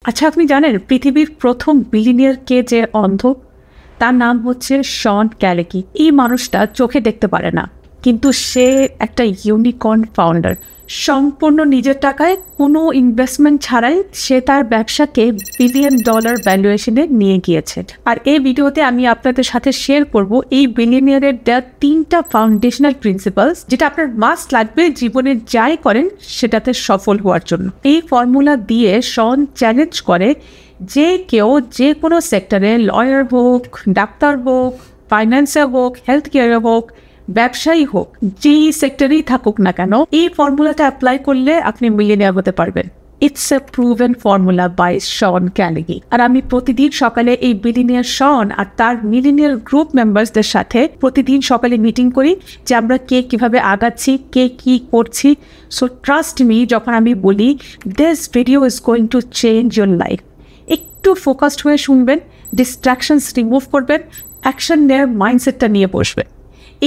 আচ্ছা, আপনি জানেন পৃথিবীর প্রথম বিলিনিয়ার কে যে অন্ধ? তার নাম হচ্ছে শন ক্যালেকি। এই মানুষটা চোখে দেখতে পারে না, কিন্তু সে একটা ইউনিকর্ন ফাউন্ডার। সম্পূর্ণ নিজের টাকায় কোনো ইনভেস্টমেন্ট ছাড়াই সে তার ব্যবসাকে $1 বিলিয়ন ভ্যালুয়েশনে নিয়ে গিয়েছে। আর এই ভিডিওতে আমি আপনাদের সাথে শেয়ার করব এই বিলিয়নিয়ারের দেওয়া 3টা ফাউন্ডেশনাল প্রিন্সিপালস, যেটা আপনার মাস্ট লাগবে জীবনে যাই করেন সেটাতে সফল হওয়ার জন্য। এই ফর্মুলা দিয়ে শন চ্যালেঞ্জ করে যে কেউ যে কোনো সেক্টরে, লয়ার হোক, ডাক্তার হোক, ফাইন্যান্সে হোক, হেলথ কেয়ারে হোক, ব্যবসায়ী হোক, যেই সেক্টরেই থাকুক না কেন, এই ফর্মুলাটা অ্যাপ্লাই করলে আপনি মিলিয়নিয়ার হতে পারবেন। It's a proven formula by Sean Callagy. আর আমি প্রতিদিন সকালে এই বিলিয়নিয়ার শন আর তার মিলিয়নিয়ার গ্রুপ মেম্বার্সদের সাথে প্রতিদিন সকালে মিটিং করি যে আমরা কে কীভাবে আগাচ্ছি, কে কী করছি। সো ট্রাস্ট মি যখন আমি বলি this video is going to change your life. একটু ফোকাসড হয়ে শুনবেন, ডিস্ট্রাকশনস রিমুভ করবেন, অ্যাকশন নেওয়ার মাইন্ডসেটটা নিয়ে বসবেন।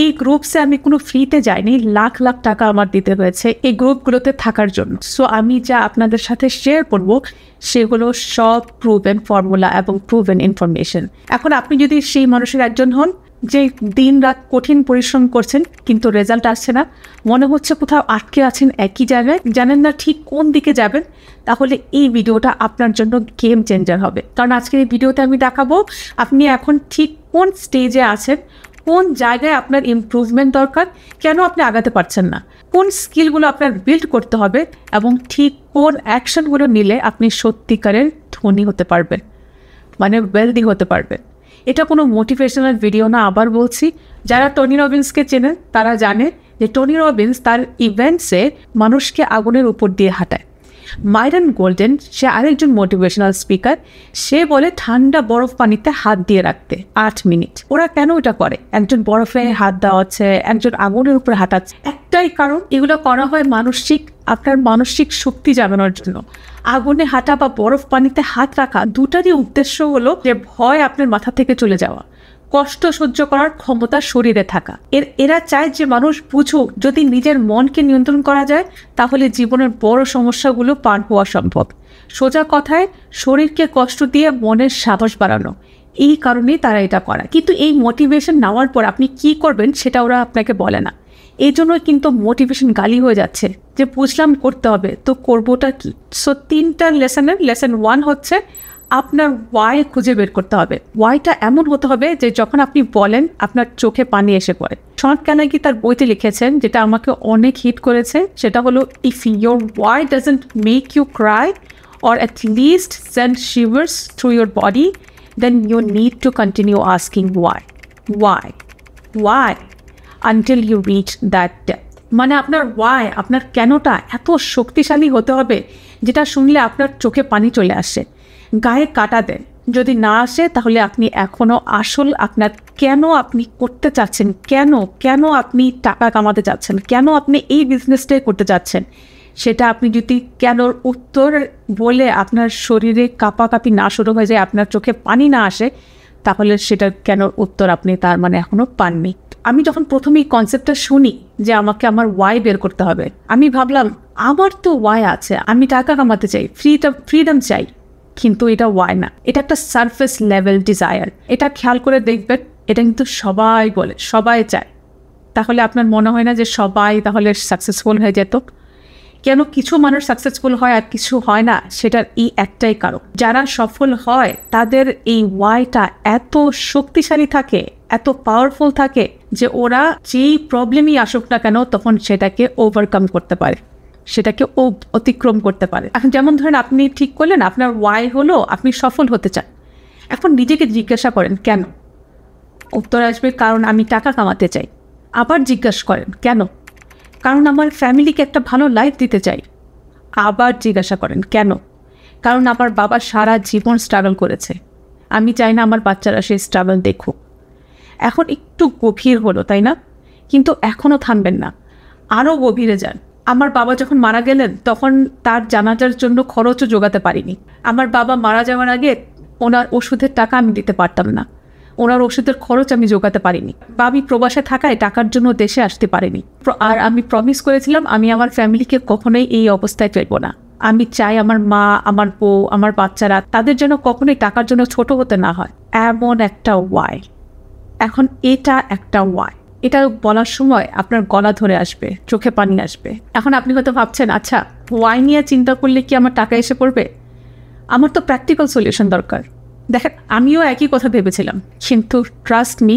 এই গ্রুপসে আমি কোনো ফ্রিতে যাইনি, লাখ লাখ টাকা আমার দিতে হয়েছে এই গ্রুপগুলোতে থাকার জন্য। সো আমি যা আপনাদের সাথে শেয়ার করব সেগুলো সব প্রুভেন ফর্মুলা এবং প্রুভেন ইনফরমেশন। এখন আপনি যদি সেই মানুষের একজন হন যে দিন রাত কঠিন পরিশ্রম করছেন কিন্তু রেজাল্ট আসছে না, মনে হচ্ছে কোথাও আটকে আছেন একই জায়গায়, জানেন না ঠিক কোন দিকে যাবেন, তাহলে এই ভিডিওটা আপনার জন্য গেম চেঞ্জার হবে। কারণ আজকের এই ভিডিওতে আমি দেখাবো আপনি এখন ঠিক কোন স্টেজে আছেন, কোন জায়গায় আপনার ইমপ্রুভমেন্ট দরকার, কেন আপনি আগাতে পারছেন না, কোন স্কিলগুলো আপনার বিল্ড করতে হবে এবং ঠিক কোন অ্যাকশনগুলো নিলে আপনি সত্যিকারের ধনী হতে পারবেন, মানে ওয়েলদি হতে পারবেন। এটা কোনো মোটিভেশনাল ভিডিও না, আবার বলছি। যারা টনি রবিন্সকে চেনেন তারা জানে যে টনি রবিন্স তার ইভেন্টসে মানুষকে আগুনের উপর দিয়ে হাঁটায়। মাইরন গোল্ডেন, সে আরেকজন মোটিভেশনাল স্পিকার, সে বলে ঠান্ডা বরফ পানিতে হাত দিয়ে রাখতে 8 মিনিট। ওরা কেন এটা করে? একজন বরফে হাত দেওয়া হচ্ছে, একজন আগুনের উপরে হাঁটাচ্ছে, একটাই কারণ, এগুলো করা হয় আপনার মানসিক শক্তি জাগানোর জন্য। আগুনে হাঁটা বা বরফ পানিতে হাত রাখা দুটারই উদ্দেশ্য হলো যে ভয় আপনার মাথা থেকে চলে যাওয়া, কষ্ট সহ্য করার ক্ষমতা শরীরে থাকা। এরা চায় যে মানুষ বুঝুক যদি নিজের মনকে নিয়ন্ত্রণ করা যায় তাহলে জীবনের বড় সমস্যাগুলো পার হওয়া সম্ভব। সোজা কথায় শরীরকে কষ্ট দিয়ে মনের সাহস বাড়ানো, এই কারণেই তারা এটা করে। কিন্তু এই মোটিভেশন নেওয়ার পর আপনি কি করবেন সেটা ওরা আপনাকে বলে না। এই জন্য কিন্তু মোটিভেশন গালি হয়ে যাচ্ছে যে বুঝলাম করতে হবে, তো করবোটা কি? সো 3টা লেসন 1 হচ্ছে আপনার ওয়াই খুঁজে বের করতে হবে। ওয়াইটা এমন হতে হবে যে যখন আপনি বলেন আপনার চোখে পানি এসে পড়ে। শন ক্যালেকি তার বইতে লিখেছেন, যেটা আমাকে অনেক হিট করেছে, সেটা হলো if your why doesn't make you cry or at least send shivers through your body, then you need to continue asking why until you reach that depth. মানে আপনার ওয়াই, আপনার কেনটা এত শক্তিশালী হতে হবে যেটা শুনলে আপনার চোখে পানি চলে আসে, গায়ে কাটা দেন। যদি না আসে তাহলে আপনি এখনও আপনার কেন আপনি করতে চাচ্ছেন, কেন আপনি টাকা কামাতে চাচ্ছেন, কেন আপনি এই বিজনেসটাই করতে চাচ্ছেন, সেটা আপনি যদি কেনর উত্তর বলে আপনার শরীরে কাঁপাকাঁপি না শুরু হয়ে যায়, আপনার চোখে পানি না আসে, তাহলে সেটা কেনর উত্তর আপনি তার মানে এখনও পাননি। আমি যখন প্রথমেই কনসেপ্টটা শুনি যে আমাকে আমার ওয়াই বের করতে হবে, আমি ভাবলাম আমার তো ওয়াই আছে, আমি টাকা কামাতে চাই, ফ্রিডম চাই, কিন্তু এটা ওয়াই না, এটা একটা সারফেস লেভেল ডিজায়ার। এটা খেয়াল করে দেখবেন, এটা কিন্তু সবাই বলে, সবাই চায়। তাহলে আপনার মনে হয় না যে সবাই তাহলে সাকসেসফুল হয়ে যেত? কেন কিছু মানুষ সাকসেসফুল হয় আর কিছু হয় না? সেটার এই একটাই কারণ, যারা সফল হয় তাদের এই ওয়াইটা এত শক্তিশালী থাকে, এত পাওয়ারফুল থাকে যে ওরা যেই প্রবলেমই আসুক না কেন তখন সেটাকে ওভারকাম করতে পারে, সেটাকে অতিক্রম করতে পারে। এখন যেমন ধরেন আপনি ঠিক করলেন আপনার ওয়াই হলো আপনি সফল হতে চান, এখন নিজেকে জিজ্ঞাসা করেন কেন, উত্তর আসবে কারণ আমি টাকা কামাতে চাই। আবার জিজ্ঞাসা করেন কেন, কারণ আমার ফ্যামিলিকে একটা ভালো লাইফ দিতে চাই। আবার জিজ্ঞাসা করেন কেন, কারণ আমার বাবা সারা জীবন স্ট্রাগল করেছে, আমি চাই না আমার বাচ্চারা সেই স্ট্রাগল দেখুক। এখন একটু গভীর হলো, তাই না? কিন্তু এখনও থামবেন না, আরও গভীরে যান। আমার বাবা যখন মারা গেলেন তখন তার জানাজার জন্য খরচও জোগাতে পারিনি। আমার বাবা মারা যাওয়ার আগে ওনার ওষুধের টাকা আমি দিতে পারতাম না, ওনার ওষুধের খরচ আমি জোগাতে পারিনি। বা আমি প্রবাসে থাকায় টাকার জন্য দেশে আসতে পারিনি। আর আমি প্রমিস করেছিলাম আমি আমার ফ্যামিলিকে কখনোই এই অবস্থায় ফেলবো না। আমি চাই আমার মা, আমার বউ, আমার বাচ্চারা তাদের যেন কখনোই টাকার জন্য ছোট হতে না হয়, এমন একটা ওয়াই। এখন এটা একটা ওয়াই, এটা বলার সময় আপনার গলা ধরে আসবে, চোখে পানি আসবে। এখন আপনি হয়তো ভাবছেন, আচ্ছা ওয়াই নিয়ে চিন্তা করলে কি আমার টাকা এসে পড়বে? আমার তো প্র্যাকটিক্যাল সলিউশন দরকার। দেখেন, আমিও একই কথা ভেবেছিলাম, কিন্তু ট্রাস্ট মি,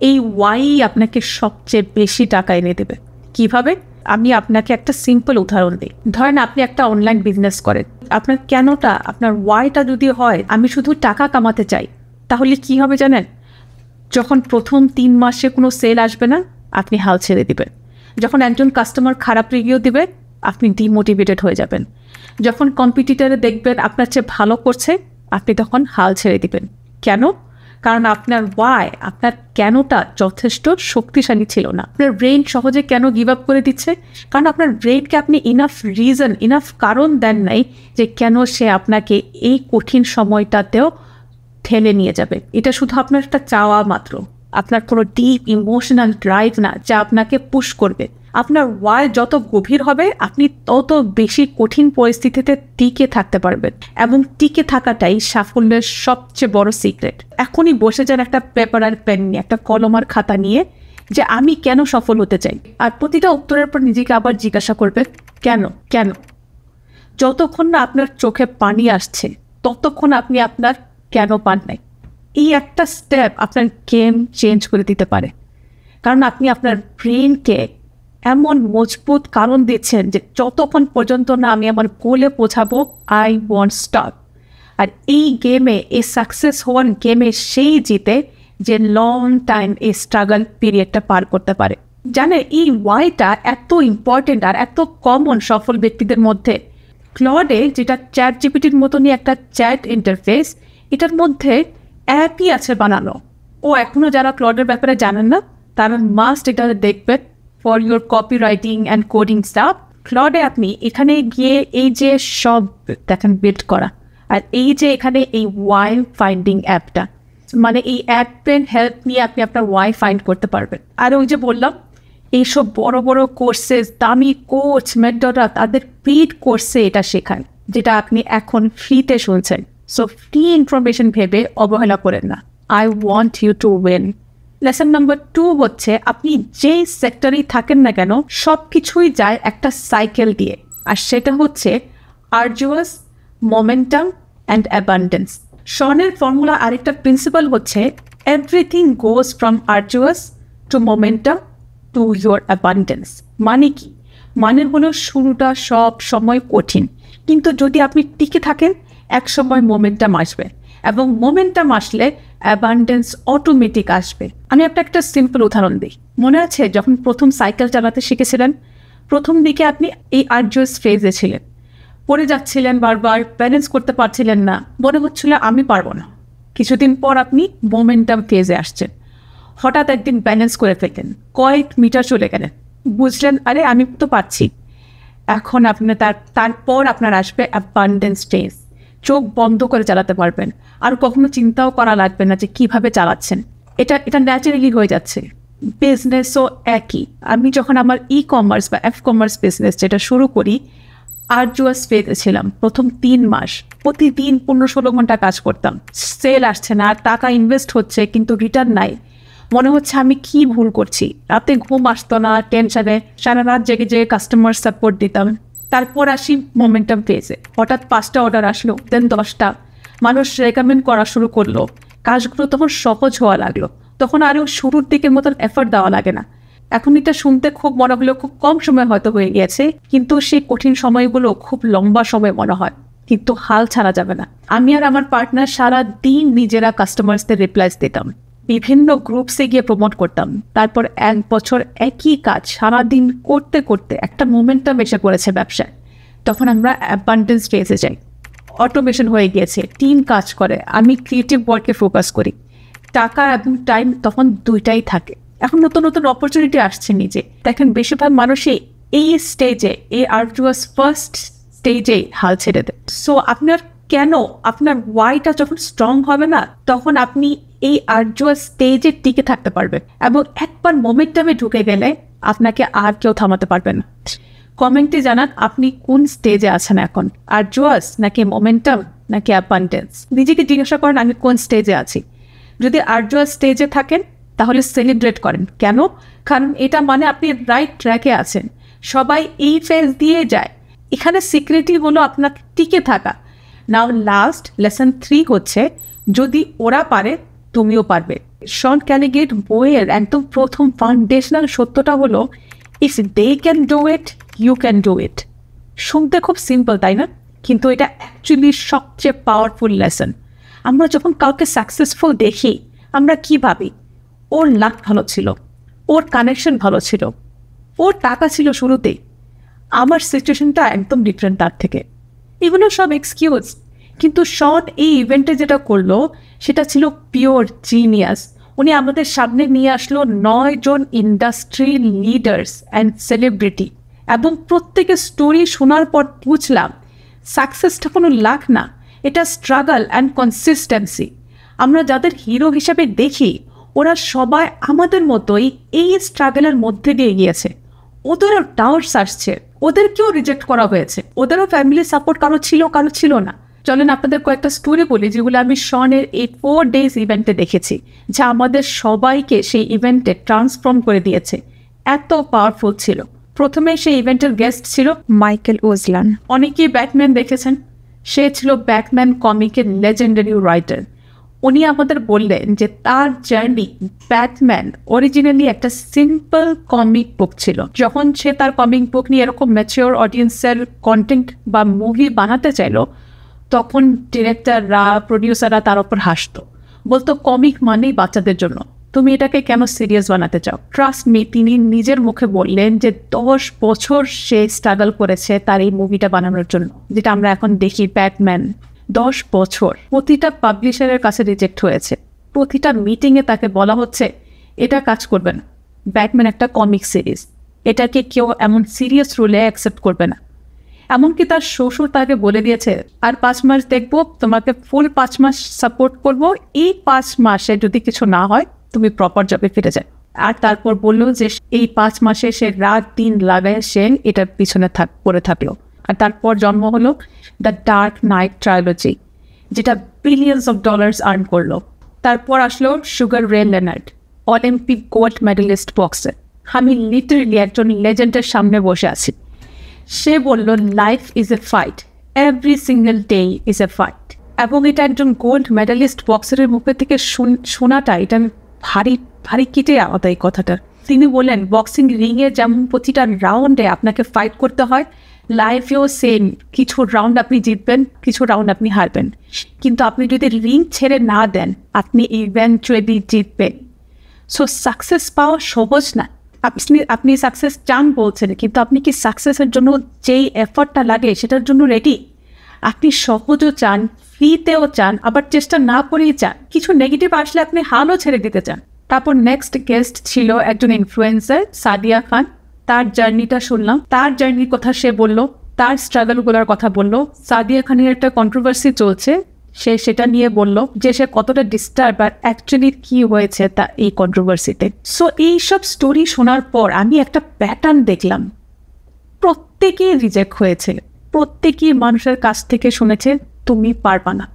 এই ওয়াই আপনাকে সবচেয়ে বেশি টাকা এনে দেবে। কিভাবে? আমি আপনাকে একটা সিম্পল উদাহরণ দিই। ধরেন আপনি একটা অনলাইন বিজনেস করেন, আপনার কেনটা, আপনার ওয়াইটা যদি হয় আমি শুধু টাকা কামাতে চাই, তাহলে কি হবে জানেন? যখন প্রথম 3 মাসে কোনো সেল আসবে না, আপনি হাল ছেড়ে দিবেন। যখন একজন কাস্টমার খারাপ রিভিউ দিবে, আপনি ডিমোটিভেটেড হয়ে যাবেন। যখন কম্পিটিটরে দেখবেন আপনার চেয়ে ভালো করছে, আপনি তখন হাল ছেড়ে দিবেন। কেন? কারণ আপনার ওয়াই, আপনার কেনটা যথেষ্ট শক্তিশালী ছিল না। আপনার ব্রেইন সহজে কেন গিভ আপ করে দিচ্ছে? কারণ আপনার ব্রেইনকে আপনি ইনাফ রিজন, ইনাফ কারণ দেন নাই যে কেন সে আপনাকে এই কঠিন সময়টাতেও ঠেলে নিয়ে যাবে। এটা শুধু আপনার একটা চাওয়া মাত্র, আপনার কোনো ডিপ ইমোশনাল ড্রাইভ না যা আপনাকে পুশ করবে। আপনার ওয়াই যত গভীর হবে, আপনি তত বেশি কঠিন পরিস্থিতিতে টিকে থাকতে পারবেন, এবং টিকে থাকাটাই সাফল্যের সবচেয়ে বড় সিক্রেট। এখনই বসে যান একটা পেপার আর পেন নিয়ে, একটা কলম আর খাতা নিয়ে, যে আমি কেন সফল হতে চাই, আর প্রতিটা উত্তরের পর নিজেকে আবার জিজ্ঞাসা করবেন, কেন কেন। যতক্ষণ না আপনার চোখে পানি আসছে, ততক্ষণ আপনি আপনার কেন পান নাই। এই একটা স্টেপ আপনার গেম চেঞ্জ করে দিতে পারে, কারণ আপনি আপনার ব্রেনকে এমন মজবুত কারণ দিচ্ছেন যে যতক্ষণ পর্যন্ত না আমি আমার গোলে পৌঁছাবো, আই ওয়ান্ট স্টপ। আর এই গেমে, এই সাকসেস হওয়ার গেমে সেই জিতে যে লং টাইম এই স্ট্রাগল পিরিয়ডটা পার করতে পারে। জানে, এই ওয়াইটা এত ইম্পর্টেন্ট আর এত কমন সফল ব্যক্তিদের মধ্যে। ক্লডে, যেটা চ্যাট জিপিটির মতনই একটা চ্যাট ইন্টারফেস, এটার মধ্যে অ্যাপই আছে বানানো। ও এখনও যারা ক্লডের ব্যাপারে জানেন না, তারা মাস্ট এটা দেখবেন for your copy writing and coding stuff. ক্লডে আপনি এখানে গিয়ে এই যে সব দেখেন বিল্ড করা, আর এই যে এখানে এই ওয়াই ফাইন্ডিং অ্যাপটা, মানে এই অ্যাপের হেল্প নিয়ে আপনি আপনার ওয়াই ফাইন্ড করতে পারবেন। আর ওই যে বললাম, এইসব বড় বড় কোর্সেস, দামি কোচ মেন্টররা তাদের পেইড কোর্সে এটা শেখান, যেটা আপনি এখন ফ্রিতে শুনছেন। সো ফ্রি ইনফরমেশন ভেবে অবহেলা করেন না। I want you to win. Lesson number 2 হচ্ছে, আপনি যেই সেক্টরেই থাকেন না কেন, সব কিছুই যায় একটা সাইকেল দিয়ে, আর সেটা হচ্ছে আর্জুয়াস, মোমেন্টাম অ্যান্ড অ্যাবান্ডেন্স। শনের ফর্মুলা আরেকটা প্রিন্সিপাল হচ্ছে, everything goes from arduous to momentum to your abundance. মানে কি? মানে হলো শুরুটা সব সময় কঠিন, কিন্তু যদি আপনি টিকে থাকেন, এক সময় মোমেন্টাম আসবে, এবং মোমেন্টাম আসলে অ্যাবান্ডেন্স অটোমেটিক আসবে। আমি আপনাকে একটা সিম্পল উদাহরণ দিই। মনে আছে যখন প্রথম সাইকেল চালাতে শিখেছিলেন, প্রথম দিকে আপনি এই আর্জুয়াস ফেজে ছিলেন, পড়ে যাচ্ছিলেন, বারবার ব্যালেন্স করতে পারছিলেন না, মনে হচ্ছিল আমি পারবো না। কিছুদিন পর আপনি মোমেন্টাম ফেজে আসছেন, হঠাৎ একদিন ব্যালেন্স করে ফেললেন, কয়েক মিটার চলে গেলেন, বুঝলেন আরে আমি তো পারছি। এখন আপনার তারপর আপনার আসবে অ্যাবান্ডেন্স ফেজ, চোখ বন্ধ করে চালাতে পারবেন, আর কখনো চিন্তাও করা লাগবে না যে কিভাবে চালাচ্ছেন। এটা ন্যাচারালি হয়ে যাচ্ছে। বিজনেসও একই। আমি যখন আমার ই-কমার্স বা এফ-কমার্স বিজনেস যেটা শুরু করি, আর্জুয়াস ফেজে ছিলাম। প্রথম 3 মাস প্রতিদিন 15-16 ঘন্টা কাজ করতাম, সেল আসছে না, আর টাকা ইনভেস্ট হচ্ছে কিন্তু রিটার্ন নাই। মনে হচ্ছে আমি কি ভুল করছি, রাতে ঘুম আসতো না টেনশনে, সারা রাত জেগে জেগে কাস্টমার সাপোর্ট দিতাম। তারপর আসি মোমেন্টাম ফেজে, হঠাৎ 5টা অর্ডার আসলো, দেন 10টা, মানুষ রেকমেন্ড করা শুরু করলো, কাজগুলো তখন সহজ হওয়া লাগলো, তখন আরও শুরুর দিকের মতন এফর্ট দেওয়া লাগে না। এখন এটা শুনতে খুব মনে হলেও খুব কম সময় হয়তো হয়ে গিয়েছে, কিন্তু সেই কঠিন সময়গুলো খুব লম্বা সময় মনে হয়, কিন্তু হাল ছাড়া যাবে না। আমি আর আমার পার্টনার সারা দিন নিজেরা কাস্টমার্সদের রিপ্লাইস দিতাম, বিভিন্ন গ্রুপসে গিয়ে প্রমোট করতাম। তারপর 1 বছর একই কাজ সারাদিন করতে করতে একটা মোমেন্টাম এসে পড়েছে ব্যবসায়। তখন আমরা অ্যাবান্ডেন্স ফেজে যাই, অটোমেশন হয়ে গিয়েছে, টিম কাজ করে, আমি ক্রিয়েটিভ ওয়ার্কে ফোকাস করি, টাকা এবং টাইম তখন দুইটাই থাকে। এখন নতুন নতুন অপরচুনিটি আসছে নিজে। দেখেন বেশিরভাগ মানুষই এই স্টেজে, এই আর্জুয়াস ফার্স্ট স্টেজে হাল ছেড়ে দেয়। সো আপনার কেন, আপনার ওয়াইটা যখন স্ট্রং হবে না, তখন আপনি এই আর্জুয়াস স্টেজে টিকে থাকতে পারবেন, এবং একবার মোমেন্টামে ঢুকে গেলে আপনাকে আর কেউ থামাতে পারবে না। কমেন্টে জানান আপনি কোন স্টেজে আছেন এখন, আর্জুয়াস নাকি মোমেন্টাম নাকি অ্যাবান্ডেন্স। নিজেকে জিজ্ঞাসা করেন আমি কোন স্টেজে আছি। যদি আর্জুয়াস স্টেজে থাকেন তাহলে সেলিব্রেট করেন। কেন? কারণ এটা মানে আপনি রাইট ট্র্যাকে আছেন। সবাই এই ফেজ দিয়ে যায়। এখানে সিক্রেটই হলো আপনাকে টিকে থাকা। নাও লাস্ট লেসন 3 হচ্ছে যদি ওরা পারে তুমিও পারবে। শন ক্যালিগের বইয়ের একদম প্রথম ফাউন্ডেশনাল সত্যটা হলো if they can do it you can do it. শুনতে খুব সিম্পল তাই না? কিন্তু এটা অ্যাকচুয়ালি সবচেয়ে পাওয়ারফুল লেসন। আমরা যখন কাউকে সাকসেসফুল দেখি আমরা কি ভাবি? ওর লাক ভালো ছিল, ওর কানেকশন ভালো ছিল, ওর টাকা ছিল শুরুতেই। আমার সিচুয়েশনটা একদম ডিফারেন্ট তার থেকে। এগুলো সব এক্সকিউজ। কিন্তু শন এই ইভেন্টে যেটা করলো সেটা ছিল পিওর জিনিয়াস। উনি আমাদের সামনে নিয়ে আসলো 9 জন ইন্ডাস্ট্রি লিডার্স অ্যান্ড সেলিব্রিটি, এবং প্রত্যেকের স্টোরি শোনার পর বুঝলাম সাকসেসটা কোনো লাক না, এটা স্ট্রাগল অ্যান্ড কনসিস্টেন্সি। আমরা যাদের হিরো হিসাবে দেখি ওরা সবাই আমাদের মতোই এই স্ট্রাগলের মধ্যে দিয়ে গিয়েছে। ওদেরও ডাউটস আসছে, ওদেরকেও রিজেক্ট করা হয়েছে, ওদেরও ফ্যামিলি সাপোর্ট কারো ছিল না। চলেন আপনাদের কয়েকটা স্টোরি বলি যেগুলো আমি শনের এই 4 days ইভেন্টে দেখেছি, যা আমাদের সবাইকে সেই ইভেন্টে ট্রান্সফর্ম করে দিয়েছে। এত পাওয়ারফুল ছিল। প্রথমে সেই ইভেন্টের গেস্ট ছিল মাইকেল ওজলান। অনেকেই ব্যাটম্যান দেখেছেন। সে ছিল ব্যাটম্যান কমিকের লেজেন্ডারি রাইটার। উনি আমাদের বললেন যে তার জার্নি, ব্যাটম্যান অরিজিনালি একটা সিম্পল কমিক বুক ছিল। যখন সে তার কমিক বুক নিয়ে এরকম ম্যাচিওর অডিয়েন্সের কন্টেন্ট বা মুভি বানাতে চাইলো, তখন ডিরেক্টররা, প্রডিউসাররা তার ওপর হাসতো, বলতো কমিক মানেই বাচ্চাদের জন্য, তুমি এটাকে কেন সিরিয়াস বানাতে চাও? ট্রাস্ট মি, তিনি নিজের মুখে বললেন যে 10 বছর সে স্ট্রাগল করেছে তার এই মুভিটা বানানোর জন্য, যেটা আমরা এখন দেখি ব্যাটম্যান। 10 বছর প্রতিটা পাবলিশারের কাছে রিজেক্ট হয়েছে। প্রতিটা মিটিংয়ে তাকে বলা হচ্ছে এটা কাজ করবে না, ব্যাটম্যান একটা কমিক সিরিজ, এটাকে কেউ এমন সিরিয়াস রোলে অ্যাকসেপ্ট করবে না। এমনকি তার শ্বশুর তাকে বলে দিয়েছে আর 5 মাস দেখবো, তোমাকে ফুল 5 মাস সাপোর্ট করবো, এই 5 মাসে যদি কিছু না হয় তুমি প্রপার জবে ফিরে যায়। আর তারপর বললো যে এই 5 মাসে সে রাত দিন লাগায় সে এটার পিছনে পড়ে থাকলো। আর তারপর জন্ম হলো দ্য ডার্ক নাইট ট্রায়োলজি, যেটা বিলিয়ন্স অফ ডলার্স আর্ন করলো। তারপর আসলো Sugar Ray Leonard, Olympic gold medallist boxer. আমি লিটারেলি একজন লেজেন্ডের সামনে বসে আছি। সে বলল life is a fight, every single day is a fight. এবং এটা একজন গোল্ড মেডালিস্ট বক্সারের মুখে থেকে শোনাটা এটা আমি ভারী কেটে আমাদের এই কথাটা। তিনি বললেন বক্সিং রিংয়ে যেমন প্রতিটা রাউন্ডে আপনাকে ফাইট করতে হয়, লাইফেও সেম, কিছু রাউন্ড আপনি জিতবেন, কিছু রাউন্ড আপনি হারবেন, কিন্তু আপনি যদি রিং ছেড়ে না দেন আপনি ইভেন্চুয়ালি জিতবেন। সো সাকসেস পাওয়া সহজ না। আপনি সাকসেস চান বলছেন, কিন্তু আপনি কি সাকসেসের জন্য যেই এফর্টটা লাগে সেটার জন্য রেডি? আপনি সহজও চান, ফ্রিতেও চান, আবার চেষ্টা না করেই চান, কিছু নেগেটিভ আসলে আপনি হালও ছেড়ে দিতে চান। তারপর নেক্সট গেস্ট ছিল একজন ইনফ্লুয়েন্সার সাদিয়া খান। তার জার্নিটা শুনলাম, তার জার্নির কথা সে বলল, তার স্ট্রাগলগুলোর কথা বলল। সাদিয়া খানের একটা কন্ট্রোভার্সি চলছে, সে সেটা নিয়ে বলল যে সে কতটা ডিস্টার্ব আর অ্যাকচুয়ালি কী হয়েছে তা এই কন্ট্রোভার্সিতে। সো এইসব স্টোরি শোনার পর আমি একটা প্যাটার্ন দেখলাম। প্রত্যেকেই রিজেক্ট হয়েছে, প্রত্যেকেই মানুষের কাছ থেকে শুনেছে তুমি পারবা না,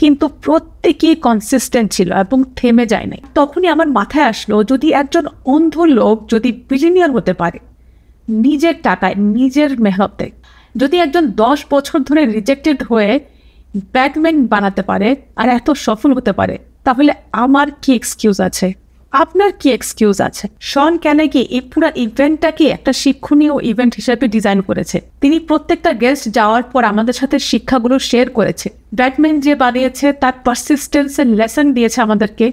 কিন্তু প্রত্যেকেই কনসিস্টেন্ট ছিল এবং থেমে যায় নাই। তখনই আমার মাথায় আসলো যদি একজন অন্ধ লোক যদি বিলিনিয়ার হতে পারে নিজের টাকায়, নিজের মেহনতে, যদি একজন 10 বছর ধরে রিজেক্টেড হয়ে ব্যাটম্যান বানাতে পারে আর এত সফল হতে পারে, তাহলে আমার কি এক্সকিউজ আছে? আপনার কি এক্সকিউজ আছে? শন ক্যালেগি এই পুরো ইভেন্টটাকে একটা শিক্ষণীয় ইভেন্ট হিসেবে ডিজাইন করেছে। তিনি প্রত্যেকটা গেস্ট যাওয়ার পর আমাদের সাথে শিক্ষাগুলো শেয়ার করেছে। ব্যাটম্যান যে বানিয়েছে তার পারসিস্টেন্সের লেসন দিয়েছে আমাদেরকে,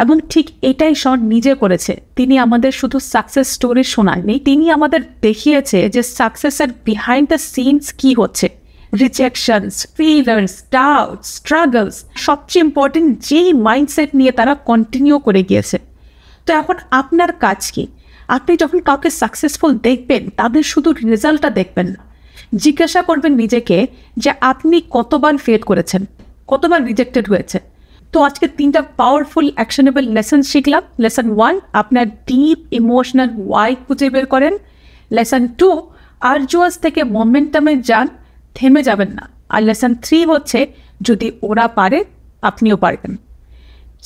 এবং ঠিক এটাই শন নিজে করেছে। তিনি আমাদের শুধু সাকসেস স্টোরি শোনাননি, তিনি আমাদের দেখিয়েছে যে সাকসেসের বিহাইন্ড দ্য সিনস কি হচ্ছে। রিজেকশনস, ফেইলার্স, ডাউট, স্ট্রাগলস, সবচেয়ে ইম্পর্টেন্ট যেই মাইন্ডসেট নিয়ে তারা কন্টিনিউ করে গিয়েছে। তো এখন আপনার কাজ কি? আপনি যখন কাউকে সাকসেসফুল দেখবেন তাদের শুধু রেজাল্টটা দেখবেন না, জিজ্ঞাসা করবেন নিজেকে যে আপনি কতবার ফেল করেছেন, কতবার রিজেক্টেড হয়েছে। তো আজকে 3টা পাওয়ারফুল অ্যাকশনেবল লেসন শিখলাম। লেসন 1, আপনার ডিপ ইমোশনাল ওয়াই খুঁজে বের করেন। লেসন 2, আরজুয়াস থেকে মোমেন্টামে যান, থেমে যাবেন না। আর লেসন 3 হচ্ছে, যদি ওরা পারে আপনিও পারবেন।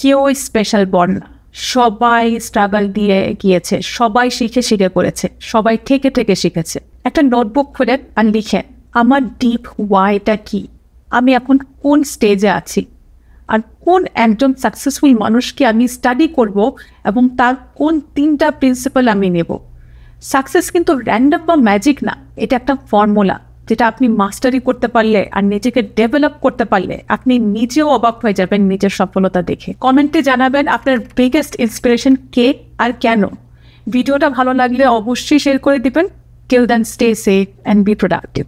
কেউ স্পেশাল বর্ণ না, সবাই স্ট্রাগল দিয়ে গিয়েছে, সবাই শিখে করেছে, সবাই থেকে শিখেছে। একটা নোটবুক খুলেন আর লিখেন, আমার ডিপ ওয়াইটা কি, আমি এখন কোন স্টেজে আছি, আর কোন একজন সাকসেসফুল মানুষকে আমি স্টাডি করব এবং তার কোন 3টা প্রিন্সিপাল আমি নেব। সাকসেস কিন্তু র্যান্ডম বা ম্যাজিক না, এটা একটা ফর্মুলা যেটা আপনি মাস্টারি করতে পারলে আর নিজেকে ডেভেলপ করতে পারলে আপনি নিজেও অবাক হয়ে যাবেন নিজের সফলতা দেখে। কমেন্টে জানাবেন আপনার বিগেস্ট ইন্সপিরেশন কে আর কেন। ভিডিওটা ভালো লাগলে অবশ্যই শেয়ার করে দিবেন। Till then, stay safe and be productive.